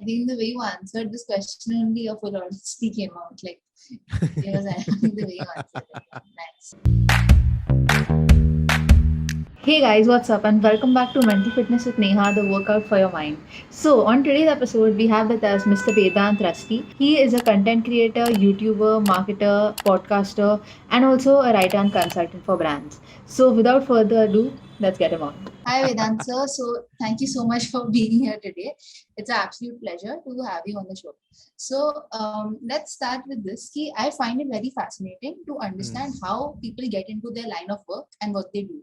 think the way you answered this question only, your full honesty came out. Like, it was the way you answered it. Nice. Hey guys, what's up? And welcome back to Mental Fitness with Neha, the workout for your mind. So, on today's episode, we have with us Mr. Vedant Rusty. He is a content creator, YouTuber, marketer, podcaster, and also a writer and consultant for brands. So, without further ado, let's get him on. Hi Vedant sir. So, thank you so much for being here today. It's an absolute pleasure to have you on the show. So, let's start with this. I find it very fascinating to understand how people get into their line of work and what they do.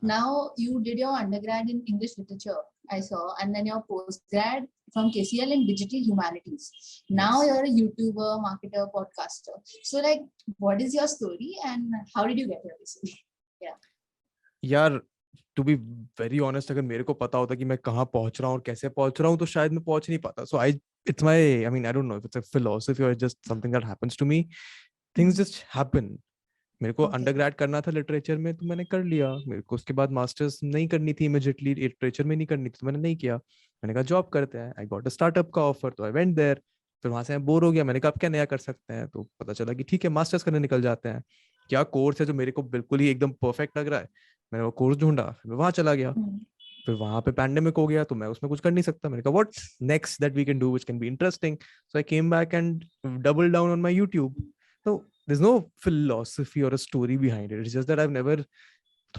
Now, you did your undergrad in English literature, I saw, and then your postgrad from KCL in digital humanities. Now you're a YouTuber, marketer, podcaster. So, like, what is your story and how did you get here, basically? Yeah. यार to be very honest, अगर मेरे को पता होता कि मैं कहाँ पहुंच रहा हूँ और कैसे पहुंच रहा हूँ तो शायद मैं पहुंच नहीं पाता. So it's my, I mean, I don't know if it's a philosophy or just something that happens to me. Things just happen. मेरे को अंडरग्रेड करना था लिटरेचर में तो मैंने कर लिया. मेरे को उसके बाद मास्टर्स नहीं करनी थी इमीडिएटली, लिटरेचर में नहीं करनी थी तो मैंने नहीं किया. मैंने कहा जॉब करते हैं. आई गॉट अ स्टार्टअप का ऑफर तो आई वेंट देयर. फिर वहां से मैं बोर हो गया. मैंने कहा अब क्या नया कर सकते हैं, तो पता चला कि ठीक है मास्टर्स करने निकल जाते हैं. क्या कोर्स है जो मेरे को बिल्कुल ही एकदम परफेक्ट लग रहा है, मैंने वो कोर्स ढूंढा. फिर मैं वहां चला गया. फिर वहां पे पैंडेमिक हो गया तो मैं उसमें कुछ कर नहीं सकता. मैंने कहा what next that we can do which can be interesting. So I came back and double down on my YouTube. So there's no philosophy or a story behind it. It's just that I've never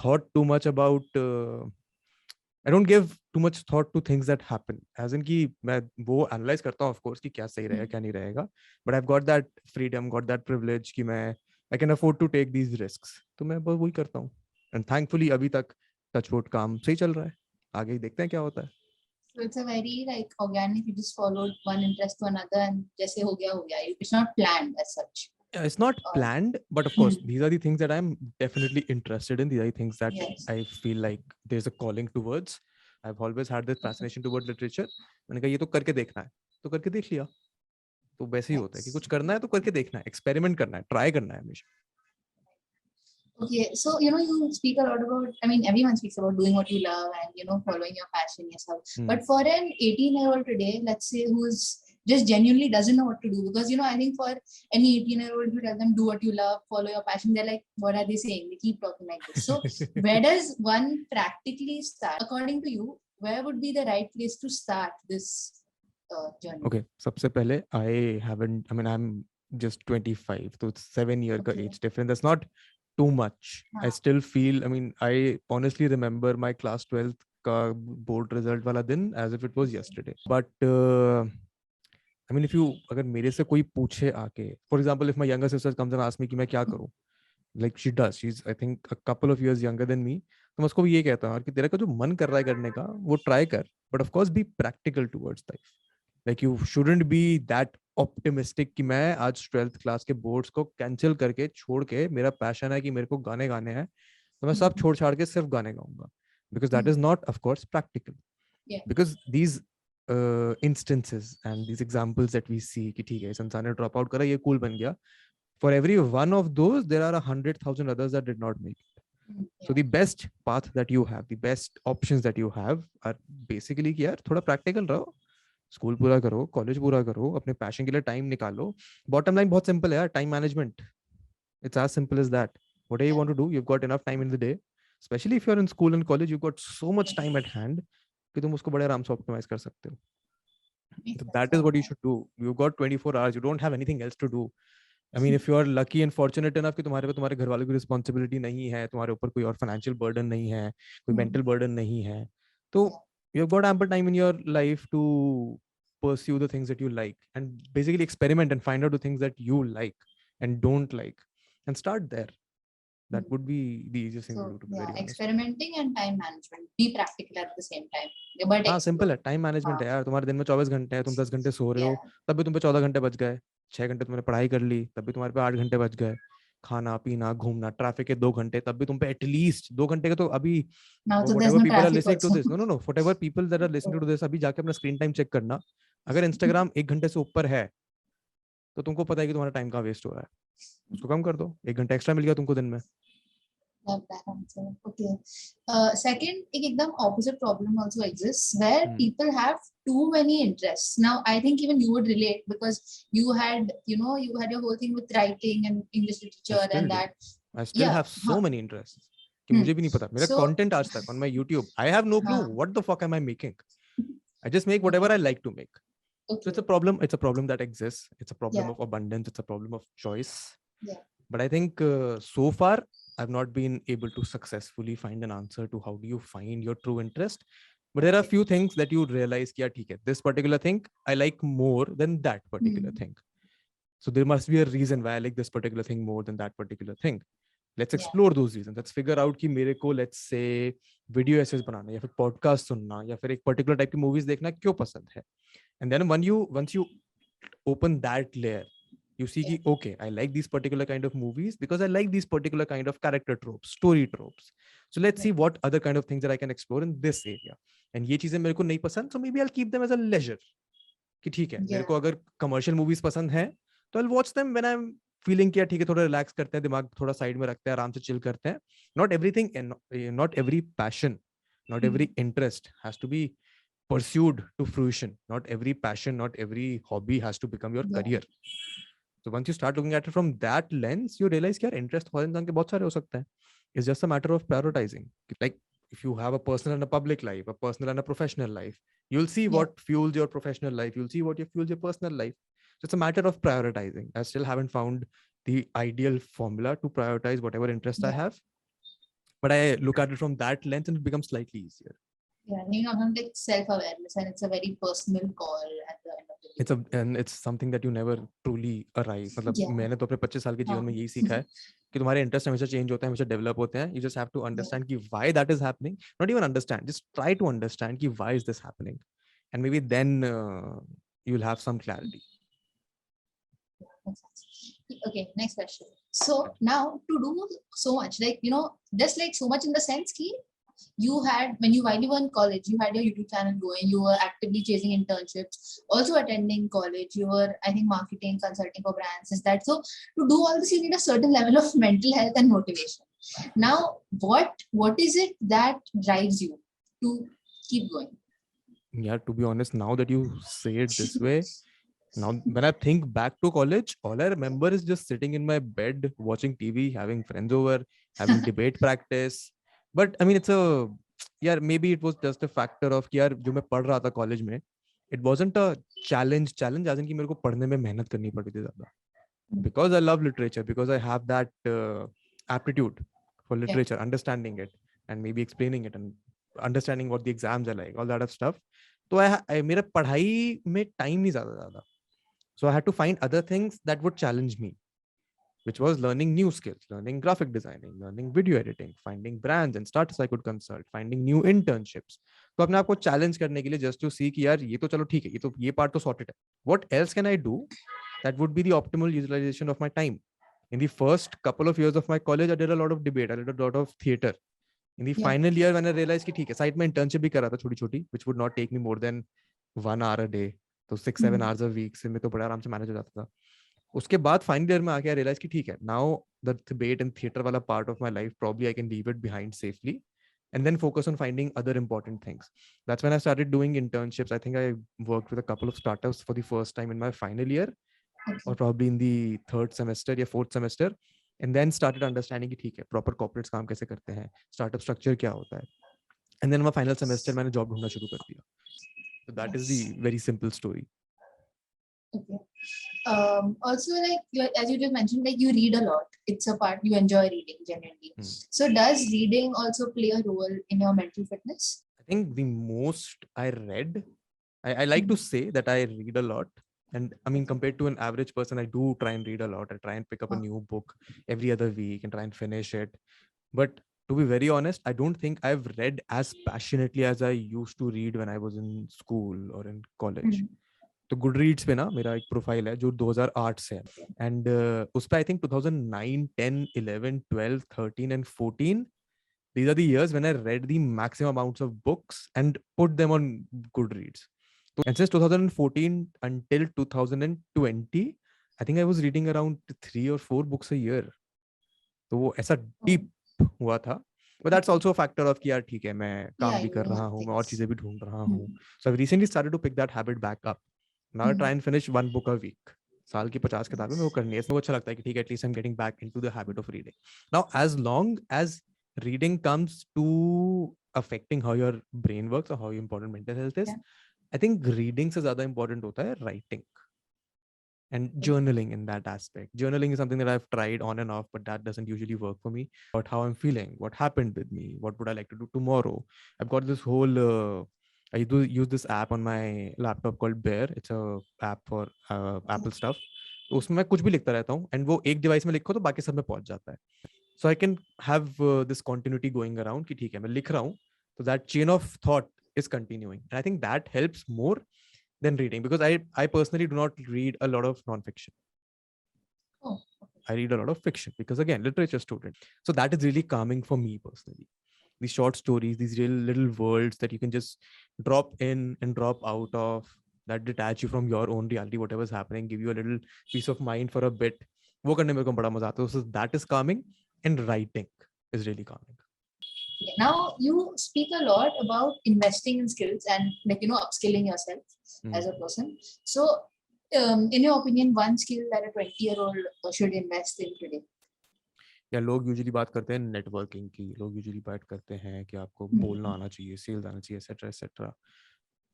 thought too much about I don't give too much thought to things that happen. As in कि मैं वो analyze करता हूँ of course कि क्या सही रहेगा क्या नहीं रहेगा. But I've got that freedom, got that privilege कि मैं I can afford to take these risks. तो मैं बस वही करता हूँ. And thankfully अभी तक touchwood काम सही चल रहा है. आगे ही देखते हैं क्या होता है. So it's a very like organic. You just followed one interest to another, and जैसे हो गया. It's not planned as such. It's not planned, but of course these are the things that I'm definitely interested in. These are the things that I feel like there's a calling towards. I've always had this fascination towards literature. मैंने कहा ये तो करके देखना है, तो करके देख लिया. तो वैसे ही होता है कि कुछ करना है तो करके देखना है, एक्सपेरिमेंट करना है, ट्राई करना है हमेशा. Okay, so you speak a lot about, I mean, everyone speaks about doing what you love and following your passion yourself. But for an 18-year-old today, let's say, who's just genuinely doesn't know what to do, because I think for any 18-year-old, you tell them do what you love, follow your passion, they're like, what are they saying? They keep talking like this. So where does one practically start? According to you, where would be the right place to start this journey? Okay, सबसे पहले I'm just 25, so it's 7-year का age difference. That's not too much. I still feel, I honestly remember my class 12th का board result वाला दिन as if it was yesterday. But if you, अगर मेरे से कोई पूछे आके, for example, if my younger sister comes and asks me कि मैं क्या करूँ, like she does, she's I think a couple of years younger than me, तो मैं उसको ये कहता हूँ कि तेरा का जो मन कर रहा है करने का वो try कर, but of course be practical towards life. Like you shouldn't be that optimistic कि मैं आज 12th क्लास के बोर्ड्स को कैंसिल करके छोड़ के, मेरा पैशन है कि मेरे को गाने गाने हैं तो मैं सब छोड़ छाड़ के सिर्फ गाने गाऊंगा, because that is not of course practical. Because these instances and these examples that we see कि ठीक है इस इंसान ने ड्रॉप आउट करा ये कूल बन गया, for every one of those there are 100,000 others that did not make it. So the best path that you have, the best options that you have are basically कि यार थोड़ा practical रहो, school पूरा करो, college पूरा करो, अपने passion के लिए टाइम निकालो. बॉटम लाइन बहुत सिंपल है यार, time management. It's as simple as that. Whatever you want to do, you have got enough time in the day, especially if you are in school and college, you got so much time at hand कि तुम उसको बड़े आराम से optimise कर सकते हो. That is what you should do. You got 24 hours, you don't have anything else to do. if you are lucky and fortunate enough कि तुम्हारे पे तुम्हारे घर वालों की रिस्पॉन्सिबिलिटी नहीं है, तुम्हारे ऊपर कोई और फाइनेंशियल बर्डन नहीं है, कोई मेंटल बर्डन नहीं है, तो you have got ample time in your life to pursue the things that you like and basically experiment and find out the things that you like and don't like and start there. That would be the easiest thing to do, to be very honest. Experimenting and time management, be practical at the same time. But हाँ, simple है. Time management है यार. तुम्हारे दिन में 24 घंटे हैं, तुम 10 घंटे सो रहे हो, तब भी तुम पे 14 घंटे बच गए. 6 घंटे तुमने पढ़ाई कर ली, तब भी तुम्हारे पे 8 घंटे बच गए. खाना पीना घूमना, ट्रैफिक के 2 घंटे, तब भी तुम पे एटलीस्ट 2 घंटे के तो अभी whatever people are listening to this, no, whatever people that are listening to this, अभी जाके अपना स्क्रीन टाइम चेक करना. अगर इंस्टाग्राम 1 घंटे से ऊपर है तो तुमको पता है कि तुम्हारा टाइम कहाँ वेस्ट हो रहा है. उसको कम कर दो, 1 घंटा एक्स्ट्रा मिल गया तुमको दिन में. Love that answer. Okay. Second, एक एकदम opposite problem also exists where people have too many interests. Now, I think even you would relate because you had, you had your whole thing with writing and English I literature still and do. that. I still Yeah. have so many interests कि मुझे भी नहीं पता मेरा So, content आज तक on my YouTube. I have no clue what the fuck am I making. I just make whatever I like to make. So it's a problem. It's a problem that exists. It's a problem of abundance. It's a problem of choice. Yeah. But I think so far I've not been able to successfully find an answer to how do you find your true interest. But there are a few things that you realize, yeah, okay, this particular thing I like more than that particular thing. So there must be a reason why I like this particular thing more than that particular thing. Let's explore those reasons. Let's figure out कि मेरे को let's say video essays बनाना या फिर podcast सुनना या फिर एक particular type की movies देखना क्यों पसंद है. And then once you open that layer, you see कि okay, I like these particular kind of movies because I like these particular kind of character tropes, story tropes. So let's see what other kind of things that I can explore in this area. And ये चीजें मेरे को नहीं पसंद, so maybe I'll keep them as a leisure. कि ठीक है, मेरे को अगर commercial movies पसंद है, तो I'll watch them when I'm feeling कि ठीक है, थोड़ा relax करते हैं, दिमाग थोड़ा side में रखते हैं, आराम से chill करते हैं. Not everything and not every passion, not every interest has to be pursued to fruition. Not every passion, not every hobby has to become your career. So once you start looking at it from that lens, you realize कि यार interest हर इंसान के बहुत सारे हो सकते हैं. It's just a matter of prioritizing. Like if you have a personal and a public life, a personal and a professional life, you'll see what fuels your professional life. You'll see what fuels your personal life. So it's a matter of prioritizing. I still haven't found the ideal formula to prioritize whatever interest I have. But I look at it from that lens and it becomes slightly easier. Yeah, you know, like self-awareness, and it's a very personal call at the end of the day. It's something that you never truly arrive. मतलब मैंने तो अपने 25 साल के जीवन में यही सीखा है कि तुम्हारे इंटरेस्ट हमेशा चेंज होते हैं, हमेशा डेवलप होते हैं. You just have to understand कि why that is happening. Not even understand, just try to understand कि why is this happening, and maybe then you'll have some clarity. Okay, next question. So now to do so much, like, you know, just like so much in the sense ki you had, while you were in college, you had your YouTube channel going, you were actively chasing internships, also attending college, you were, I think, marketing, consulting for brands. Is that so? To do all this, you need a certain level of mental health and motivation. Now, what is it that drives you to keep going? Yeah, to be honest, now that you say it this way, now when I think back to college, all I remember is just sitting in my bed, watching TV, having friends over, having debate practice. But I mean, maybe it was just a factor of कि यार जो मैं पढ़ रहा था college में, it wasn't a challenge as in कि मेरे को पढ़ने में मेहनत करनी पड़ी थी ज़्यादा. Because I love literature, because I have that aptitude for literature, understanding it and maybe explaining it and understanding what the exams are like, all that stuff. तो मेरा पढ़ाई में time नहीं ज़्यादा. So I had to find other things that would challenge me, which was learning new skills, learning graphic designing, learning video editing, finding brands and startups I could consult, finding new internships. तो अपने आप को challenge करने के लिए just to see कि यार ये तो चलो ठीक है, ये part तो sorted है. What else can I do that would be the optimal utilization of my time? In the first couple of years of my college, I did a lot of debate, I did a lot of theater. In the final year, when I realized कि ठीक है, side में internship भी कर रहा था छोटी-छोटी, which would not take me more than 1 hour a day. तो 6-7 hours a week से मैं तो बड़ा आराम से मैनेज हो जाता था. उसके बाद फाइनल ईयर में आके रियलाइज कि ठीक है, now the debate and theatre वाला part of my life probably I can leave it behind safely and then focus on finding other important things. That's when I started doing internships. I think I worked with a couple of startups for the first time in my final year or probably in the third semester या fourth semester, and then started understanding कि ठीक है, proper corporates काम कैसे करते हैं, startup structure क्या होता है, and then my final semester मैंने job ढूंढना शुरू कर दिया. So that is the very simple story. Okay. Also, like as you just mentioned, like you read a lot. It's a part you enjoy reading genuinely. So does reading also play a role in your mental fitness? I think the most I read, I like to say that I read a lot. And I mean, compared to an average person, I do try and read a lot. I try and pick up a new book every other week and try and finish it. But to be very honest, I don't think I've read as passionately as I used to read when I was in school or in college. तो Goodreads पे ना मेरा एक profile है जो 2008 से है, and उस पे I think 2009, 10, 11, 12, 13 and 14, these are the years when I read the maximum amounts of books and put them on Goodreads. And since 2014 until 2020, I think I was reading around 3 or 4 books a year. तो वो ऐसा deep हुआ था, but that's also a factor of कि यार ठीक है मैं काम Yeah, भी कर you रहा have हूँ, मैं और things. चीजें भी ढूंढ रहा Hmm. हूँ. So I've recently started to pick that habit back up. Now I Hmm. try and finish one book a week. साल की 50 किताबें मेरे को करनी है, इसमें को अच्छा लगता है कि ठीक है, at least I'm getting back into the habit of reading. Now as long as reading comes to affecting how your brain works or how important mental health is, Yeah. I think reading से ज्यादा important होता है writing and journaling in that aspect. Journaling is something that I've tried on and off, but that doesn't usually work for me. About how I'm feeling, what happened with me, what would I like to do tomorrow. I've got this whole I do use this app on my laptop called Bear. It's a app for Apple stuff. तो उसमें मैं कुछ भी लिखता रहता हूँ, and वो एक डिवाइस में लिखो तो बाकी सब में पहुंच जाता है. So I can have this continuity going around कि ठीक है मैं लिख रहा हूँ, तो that chain of thought is continuing, and I think that helps more than reading, because I personally do not read a lot of non-fiction. Oh. I read a lot of fiction because, again, literature student. So that is really calming for me personally. These short stories, these real little worlds that you can just drop in and drop out of, that detach you from your own reality, whatever's happening, give you a little peace of mind for a bit. वो करने में मेरे को बड़ा मजा आता है. So that is calming, and writing is really calming. Now you speak a lot about investing in skills and, like, upskilling yourself as a person. So in your opinion, one skill that a 20-year-old should invest in today? या लोग usually बात करते हैं networking की, लोग usually बात करते हैं कि आपको बोलना आना चाहिए, सेल्स आना चाहिए, etcetera etcetera.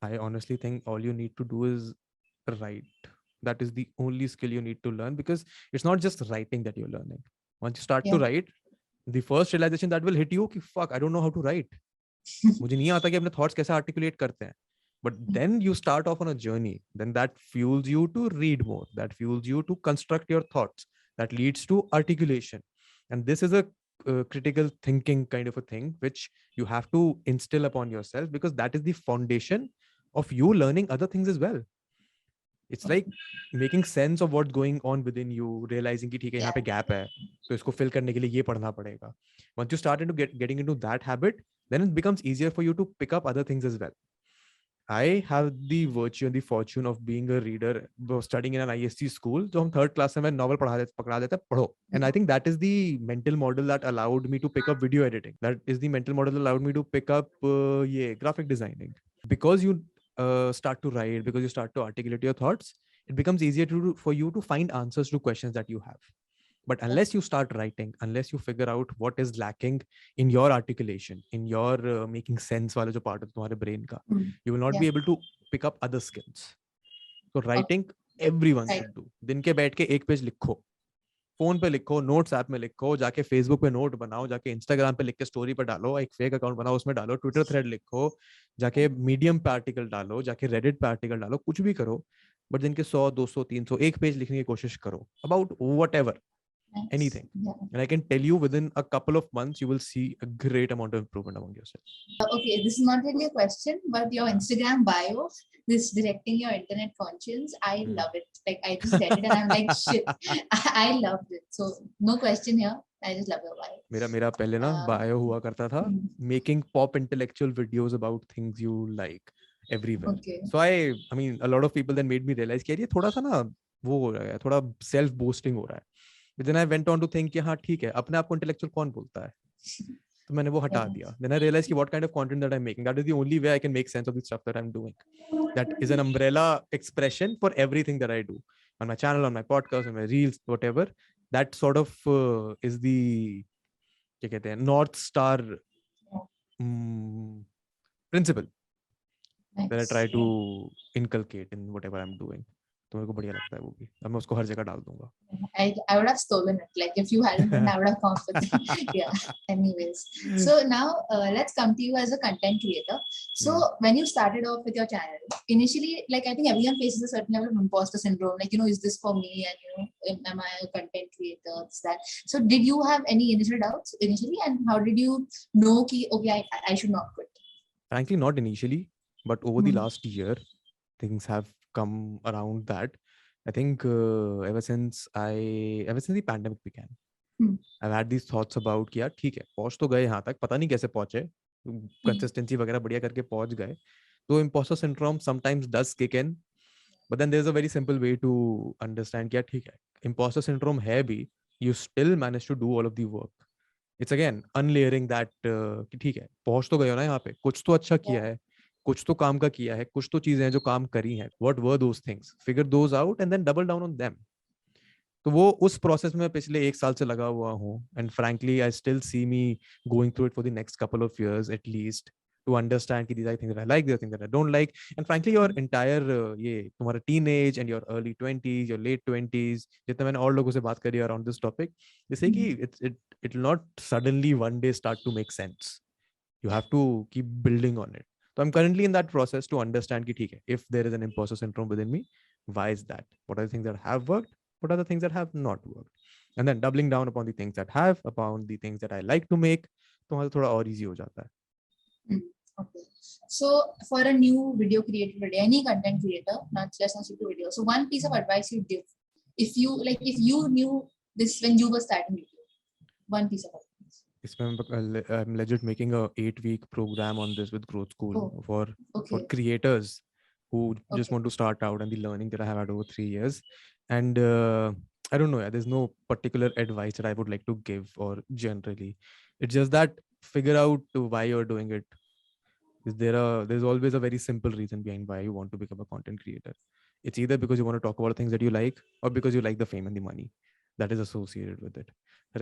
I honestly think all you need to do is write. That is the only skill you need to learn, because it's not just writing that you're learning. Once you start to write, the first realization that will hit you कि fuck, I don't know how to write. मुझे नहीं आता कि अपने thoughts कैसे articulate करते हैं. But then you start off on a journey. Then that fuels you to read more. That fuels you to construct your thoughts. That leads to articulation. And this is a critical thinking kind of a thing which you have to instill upon yourself, because that is the foundation of you learning other things as well. It's like making sense of what's going on within you, realizing कि ठीक है यहाँ पे gap है, तो इसको fill करने के लिए ये पढ़ना पड़ेगा. Once you start into getting into that habit, then it becomes easier for you to pick up other things as well. I have the virtue and the fortune of being a reader, studying in an ISC school. So हम third class में novel पकड़ा देता है, पढ़ो. And I think that is the mental model that allowed me to pick up video editing. That is the mental model that allowed me to pick up graphic designing. Because you start to write, because you start to articulate your thoughts, it becomes easier for you to find answers to questions that you have. But unless you start writing, unless you figure out what is lacking in your articulation, in your making sense वाला जो part है तुम्हारे brain का, you will not be able to pick up other skills. So writing, everyone should do. दिन के बैठ के एक पेज लिखो, फोन पे लिखो, नोट्स ऐप में लिखो, जाके फेसबुक पे नोट बनाओ, जाके इंस्टाग्राम पे लिख के स्टोरी पे डालो, एक फेक अकाउंट बनाओ उसमें डालो, ट्विटर थ्रेड लिखो, जाके मीडियम पे आर्टिकल डालो, जाके रेडिट पे आर्टिकल डालो, कुछ भी करो. बट दिन के 100, 200, 300 एक पेज लिखने की कोशिश करो about whatever. Anything. And I can tell you, within a couple of months, you will see a great amount of improvement among yourself. Okay, this is not really a question, but your Instagram bio, this directing your internet conscience, I love it. Like, I just read it and I'm like, shit, I loved it. So no question here. I just love your bio. मेरा पहले ना bio हुआ करता था, making pop intellectual videos about things you like everywhere. Okay. So I mean, a lot of people then made me realize कि यार ये थोड़ा सा ना वो हो रहा है, थोड़ा self boasting हो रहा है. But then I went on to think कि हाँ ठीक है, अपने आप को intellectual कौन बोलता है, तो मैंने वो हटा दिया. Then I realized कि what kind of content that I'm making, that is the only way I can make sense of the stuff that I'm doing. That is an umbrella expression for everything that I do on my channel, on my podcast, on my reels, whatever. That sort of is the क्या कहते हैं North Star principle that I try to inculcate in whatever I'm doing. तो मेरे को बढ़िया लगता है वो भी. अब मैं उसको हर जगह डाल दूंगा. I would have stolen it. Like, if you hadn't done, I would have come up with it. Yeah. Anyways, so now let's come to you as a content creator. So when you started off with your channel, initially, like, I think everyone faces a certain level of imposter syndrome. Like, is this for me? And am I a content creator? It's that. So did you have any initial doubts initially, and how did you know ki, okay, I should not quit? Frankly, not initially, but over the last year, things have come around that. I think ever since the pandemic began, I've had these thoughts about कि यार ठीक है, पहुंच तो गए यहाँ तक, पता नहीं कैसे पहुंचे, consistency वगैरह बढ़िया करके पहुंच गए. तो imposter syndrome sometimes does kick in, but then there's a very simple way to understand कि यार ठीक है, imposter syndrome है भी, you still manage to do all of the work. It's again unlayering that कि ठीक है, पहुंच तो गए हो ना यहाँ पे, कुछ तो अच्छा किया Yeah. है, कुछ तो काम का किया है, कुछ तो चीजें हैं जो काम करी हैं, whatever those things, figure those out and then double down on them. तो वो उस प्रोसेस में पिछले 1 साल से लगा हुआ हूँ, and frankly I still see me going through it for the next couple of years at least, to understand कि these are things that I like, these are things that I don't like. And frankly your entire ये तुम्हारा teenage and your early 20s, your late 20s, जितने मैंने और लोगों से बात करी around this topic, they say कि it will not suddenly one day start to make sense. You have to keep building on it. So I'm currently in that process to understand कि ठीक है, if there is an imposter syndrome within me, why is that? What are the things that have worked? What are the things that have not worked? And then doubling down upon the things that have, upon the things that I like to make, तो हमारा थोड़ा और easy हो जाता है. Okay. So for a new video creator today, any content creator, not just not to video. So one piece of advice you'd give, if you knew this when you were starting video, one piece of advice. इसमें I'm legit making a 8-week program on this with Growth School for Okay. creators who just Okay. want to start out, and the learning that I have had over 3 years. And I don't know, there's no particular advice that I would like to give, or generally it's just that figure out why you're doing it. There's always a very simple reason behind why you want to become a content creator. It's either because you want to talk about things that you like, or because you like the fame and the money that is associated with it.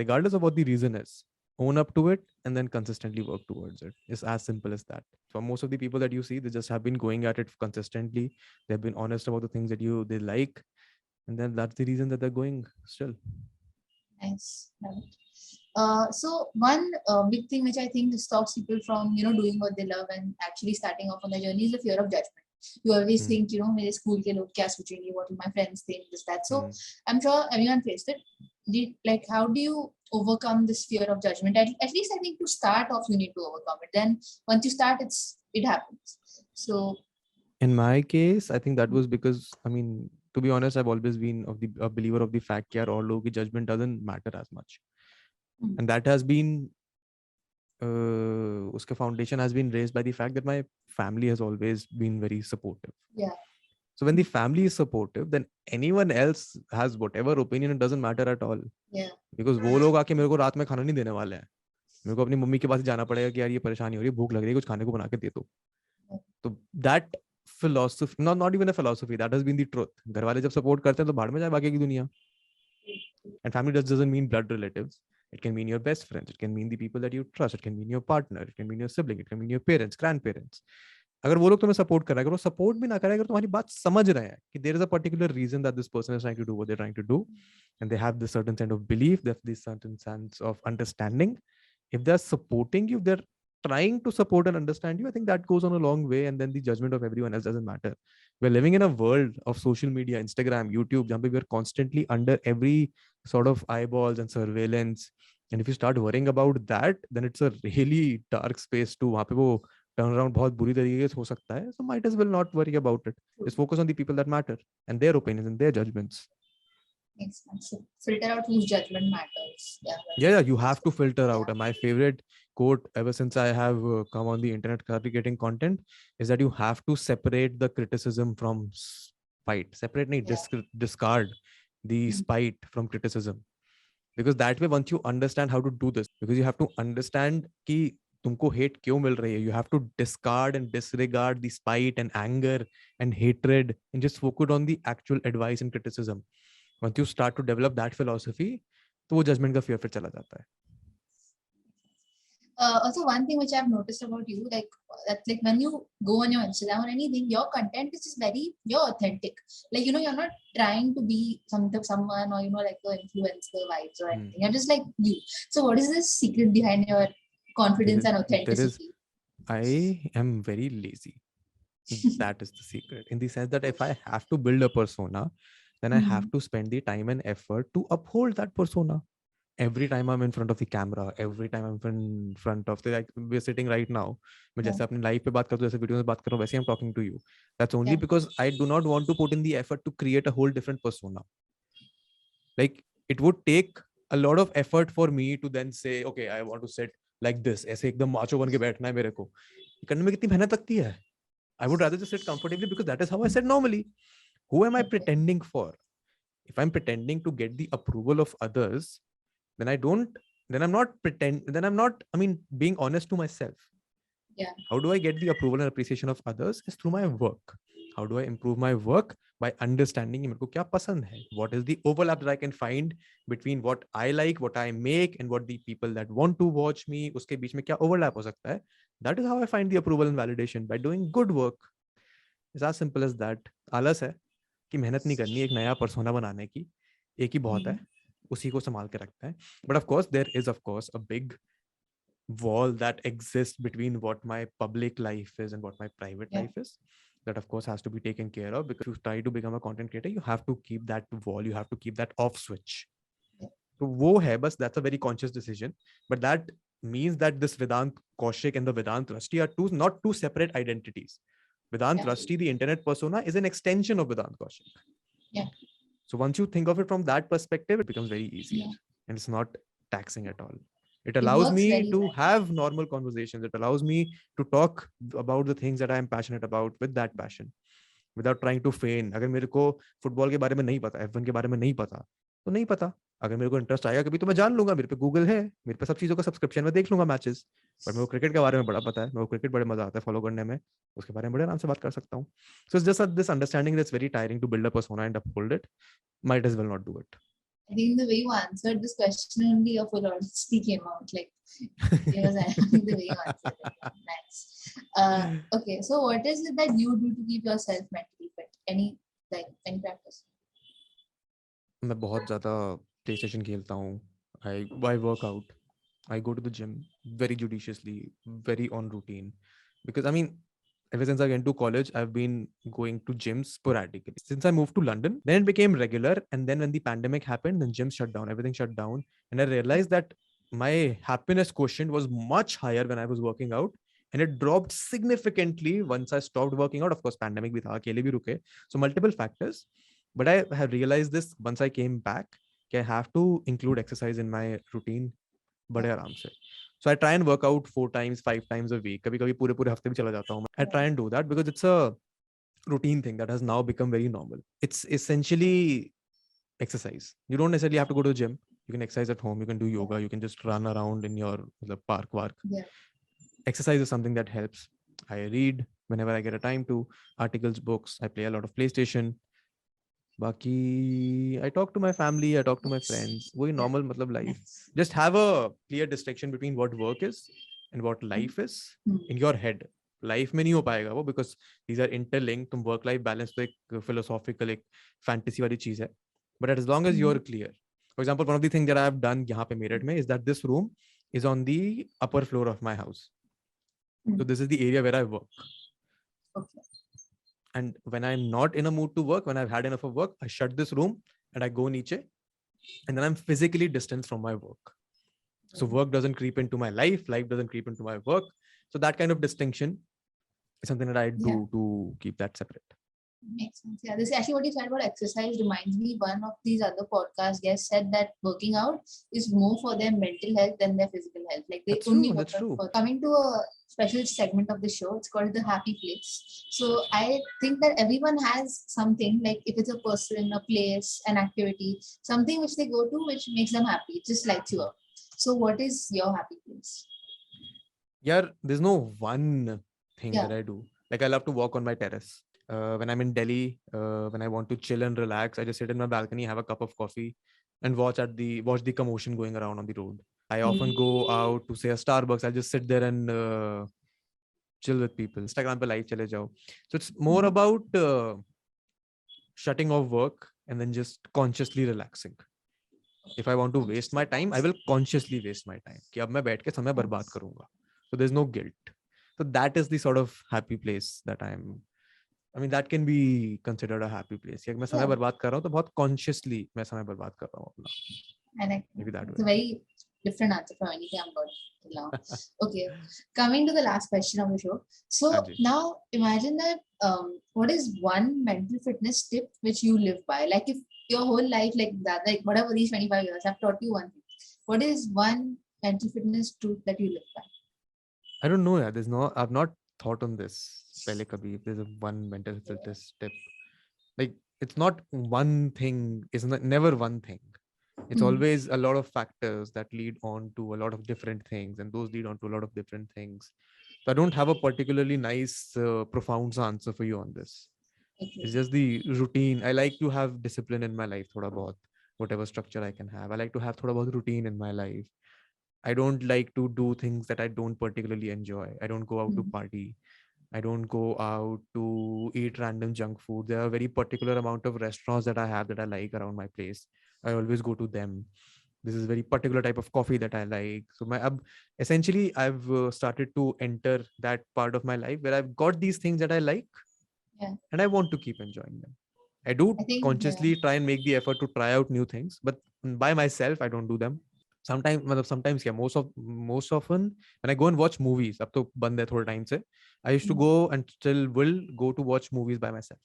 Regardless of what the reason is, own up to it and then consistently work towards it. It's as simple as that. For most of the people that you see, they just have been going at it consistently. They've been honest about the things that they like, and then that's the reason that they're going still. Nice. So one big thing which I think stops people from doing what they love and actually starting off on the journey is the fear of judgment. You always think मेरे school के लोग क्या सोचेंगे, what will my friends think, this that. So I'm sure everyone faced it. Like how do you overcome this fear of judgment? At least I think to start off you need to overcome it. Then once you start, it happens. So in my case, I think that was because, I mean, to be honest, I've always been a believer of the fact that all low judgment doesn't matter as much. And that has been uska foundation has been raised by the fact that my family has always been very supportive. Yeah. So when the family is supportive, then anyone else has whatever opinion, it doesn't matter at all. Yeah. Because वो लोग आके मेरे को रात में खाना नहीं देने वाले हैं. मेरे को अपनी मम्मी के पास जाना पड़ेगा कि यार ये परेशानी हो रही है, भूख लग रही है, कुछ खाने को बना के दे दो. तो that philosophy, not even a philosophy, that has been the truth. घर वाले जब support करते हैं तो भाड़ में जाए बाकी की दुनिया. And family doesn't mean blood relatives. It can mean your best friends. It can mean the people that you trust. It can mean your partner. It can mean your sibling. It can mean your parents, grandparents. अगर वो लोग तुम्हें support कर रहे हैं, अगर वो support भी ना करें, अगर तुम्हारी बात समझ रहे हैं कि there is a particular reason that this person is trying to do what they're trying to do, and they have this certain sense of belief, they have this certain sense of understanding, if they're supporting you, they're trying to support and understand you, I think that goes on a long way, and then the judgment of everyone else doesn't matter. We're living in a world of social media, Instagram, YouTube, जहाँ पे we're constantly under every sort of eyeballs and surveillance, and if you start worrying about that, then it's a really dark space too. वहाँ पे वो turnaround बहुत बुरी तरीके से हो सकता है. So might as well not worry about it. Just focus on the people that matter and their opinions and their judgments. Makes sense. So filter out whose judgment matters. Yeah, you have to filter out. And my favorite quote ever since I have come on the internet creating content is that you have to separate the criticism from spite. Separate, discard the spite from criticism. Because that way, once you understand how to do this, because you have to understand कि तुमको hate क्यों मिल रही है, you have to discard and disregard the spite and anger and hatred and just focus on the actual advice and criticism. Once you start to develop that philosophy, तो वो judgment का fear फिर चला जाता है. Also, one thing which I've noticed about you, like when you go on your Instagram or anything, your content is just you're authentic. Like, you're not trying to be someone or, like the influencer vibes or anything. You're just like you. So what is the secret behind your confidence and authenticity? I am very lazy. That is the secret. In the sense that if I have to build a persona, then I have to spend the time and effort to uphold that persona. Every time I'm in front of the camera, every time I'm in front of the, like we're sitting right now, मैं जैसे अपने live पे बात करता हूँ, जैसे video में बात कर रहा हूँ, वैसे I'm talking to you. That's only because I do not want to put in the effort to create a whole different persona. Like it would take a lot of effort for me to then say, okay, I want to sit like this. ऐसे एकदम macho बन के बैठना है मेरे को. करने में कितनी मेहनत लगती है. I would rather just sit comfortably because that is how I sit normally. Who am I pretending for? If I'm pretending to get the approval of others, then I don't then I'm not I mean, being honest to myself. Yeah. How do I get the approval and appreciation of others? Is through my work. How do I improve my work? By understanding मेरे को क्या पसंद है. What is the overlap that I can find between what I like, what I make, and what the people that want to watch me, उसके बीच में क्या overlap हो सकता है. That is how I find the approval and validation, by doing good work. It's as simple as that. आलस है कि मेहनत नहीं करनी एक नया persona बनाने की. एक ही बहुत है. उसी को संभाल के रखता है. But of course, there is of course a big wall that exists between what my public life is and what my private life is. That of course has to be taken care of, because if you try to become a content creator, you have to keep that wall, you have to keep that off switch. So wo hai, bas that's a very conscious decision. But that means that this Vedant Kaushik and the Vedant Rusty are not two separate identities. Vedant Rusty, the internet persona, is an extension of Vedant Kaushik. Yeah. So once you think of it from that perspective, it becomes very easier, and it's not taxing at all. It allows me to have normal conversations. It allows me to talk about the things that I am passionate about with that passion, without trying to feign. अगर मेरे को football के बारे में नहीं पता, F1 के बारे में नहीं पता, तो नहीं पता. अगर मेरे को इंटरेस्ट आएगा कभी तो मैं जान लूंगा. मेरे पे गूगल है, मेरे पे सब चीजों का सब्सक्रिप्शन में देख लूंगा मैचेस. पर मेरे को क्रिकेट के बारे में बड़ा पता है, मेरे को क्रिकेट बड़े मजा आता है फॉलो करने में, उसके बारे में बड़े आराम से बात कर सकता हूँ. So it's just this understanding that's very tiring to build a persona and uphold it. Might as well not do it. I think the way you answered this question, only your full honesty came out. Like, it was the way you answered it. Nice. Okay, so what is it that you do to keep yourself mentally fit? Any practice? मैं बहुत ज़्यादा PlayStation खेलता हूँ. I work out. I go to the gym very judiciously, very on routine. Because I mean, ever since I went to college, I've been going to gyms sporadically. Since I moved to London, then it became regular. And then when the pandemic happened, then gyms shut down, everything shut down. And I realized that my happiness quotient was much higher when I was working out. And it dropped significantly once I stopped working out. Of course, pandemic bhi tha, akele bhi ruke. So multiple factors. But I have realized this once I came back, I have to include exercise in my routine बड़े आराम से. So I try and work out 4 times, 5 times a week. कभी-कभी पूरे हफ्ते भी चला जाता हूँ. I try and do that because it's a routine thing that has now become very normal. It's essentially exercise. You don't necessarily have to go to the gym. You can exercise at home. You can do yoga. You can just run around in your park. Yeah. Exercise is something that helps. I read whenever I get a time to, articles, books. I play a lot of PlayStation. Baki, I talk to my family, I talk to my friends. वही normal मतलब life. Just have a clear distinction between what work is and what life is in your head. Life में नहीं हो पाएगा वो, because these are interlinked. तुम work life balance तो एक philosophical, एक fantasy वाली चीज है. But as long as you're clear. For example, one of the things that I have done यहाँ पे मेरठ में is that this room is on the upper floor of my house. So this is the area where I work. Okay. And when I'm not in a mood to work, when I've had enough of work, I shut this room and I go niche, and then I'm physically distanced from my work. So work doesn't creep into my life doesn't creep into my work. So that kind of distinction is something that I do to keep that separate. Makes sense. Yeah, this is actually what you said about exercise reminds me. One of these other podcast guests said that working out is more for their mental health than their physical health. Like they only work out for. Coming to a special segment of the show, it's called the happy place. So I think that everyone has something, like if it's a person, a place, an activity, something which they go to which makes them happy. It just lights you up. So what is your happy place? Yeah, there's no one thing that I do. Like I love to walk on my terrace. When I'm in Delhi, when I want to chill and relax, I just sit in my balcony, have a cup of coffee, and watch the commotion going around on the road. I often go out to say a Starbucks. I just sit there and chill with people. Instagram pe live chale jao. So it's more about shutting off work and then just consciously relaxing. If I want to waste my time, I will consciously waste my time. कि अब मैं बैठ के समय बर्बाद करूंगा. So there's no guilt. So that is the sort of happy place that I mean, that can be considered a happy place. मैं समय बर्बाद कर रहा हूँ तो बहुत consciously मैं समय बर्बाद कर रहा हूँ अपना. Maybe that way. It's a very different answer from anything I'm got till now. Okay, coming to the last question of the show. So now imagine that what is one mental fitness tip which you live by? Like if your whole life like that, like whatever these 25 years have taught you one thing, what is one mental fitness truth that you live by? I don't know. Yeah, I've not thought on this. पहले कभी, if there's a one mental fitness tip, like it's not one thing, it's not, never one thing. It's Hmm. always a lot of factors that lead on to a lot of different things, and those lead on to a lot of different things. So I don't have a particularly nice, profound answer for you on this. Okay. It's just the routine. I like to have discipline in my life, thoda bahut, whatever structure I can have. I like to have thoda bahut routine in my life. I don't like to do things that I don't particularly enjoy. I don't go out to Hmm. party. I don't go out to eat random junk food. There are a very particular amount of restaurants that I have that I like around my place. I always go to them. This is very particular type of coffee that I like. So essentially I've started to enter that part of my life where I've got these things that I like, Yeah. and I want to keep enjoying them. I do I think, yeah. consciously try and make the effort to try out new things, but by myself I don't do them. Sometimes yeah, most often when I go and watch movies, अब तो बंद है थोड़े time से, I used to Hmm. go and still will go to watch movies by myself,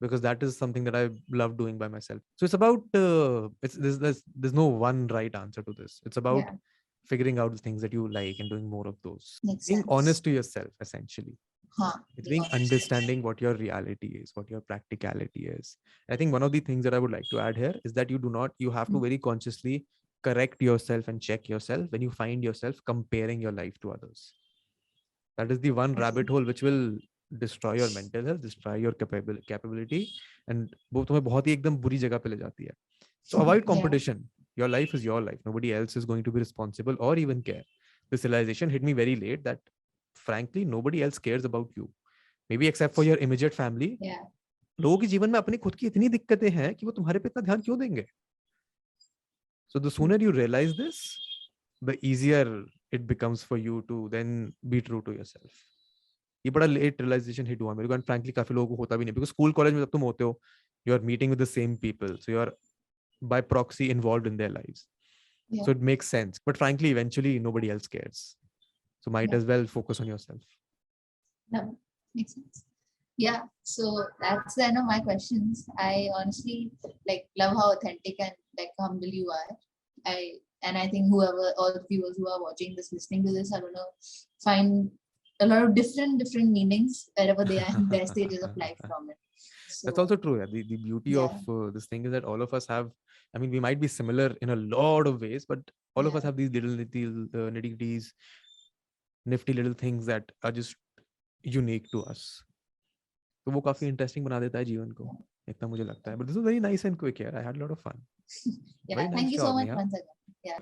because that is something that I love doing by myself. So it's about there's no one right answer to this. It's about Yeah. figuring out the things that you like and doing more of those. Makes Being sense. honest to yourself, essentially. Huh. It's Being being honest. understanding what your reality is, what your practicality is. I think one of the things that I would like to add here is that you have to Hmm. very consciously correct yourself and check yourself when you find yourself comparing your life to others. That is the one Okay. rabbit hole which will destroy your mental health, destroy your capability, and वो तुम्हें बहुत ही एकदम बुरी जगह पे ले जाती है. So avoid Yeah. competition. Your life is your life. Nobody else is going to be responsible or even care. This realization hit me very late that frankly nobody else cares about you. Maybe except for your immediate family. Yeah. लोगों के जीवन में अपनी खुद की इतनी दिक्कतें हैं कि वो तुम्हारे पे इतना ध्यान क्यों देंगे? So the sooner you realize this, the easier it becomes for you to then be true to yourself. ये बड़ा लेट रियलाइजेशन हिट हुआ मेरे को, एंड फ्रैंकली काफी लोगों को होता भी नहीं, बिकॉज स्कूल कॉलेज में जब तुम होते हो, you are meeting with the same people, so you are by proxy involved in their lives. Yeah. So it makes sense. But frankly, eventually nobody else cares. So might Yeah. as well focus on yourself. No, makes sense. Yeah. So that's the end of my questions. I honestly love how authentic and humble you are. I think whoever, all the viewers who are watching this, listening to this, are gonna find a lot of different meanings wherever they are in their stages of life from it. So, That's also true. Yeah. The beauty yeah. of this thing is that all of us have, I mean, we might be similar in a lot of ways, but all of us Yeah. have these little nitty-gritties, nifty little things that are just unique to us. तो वो काफी interesting बना देता है जीवन को, इतना मुझे लगता है. But this was very nice and quick here. I had a lot of fun. Yeah. Very Thank nice you so job, much Neha. once again. Yeah.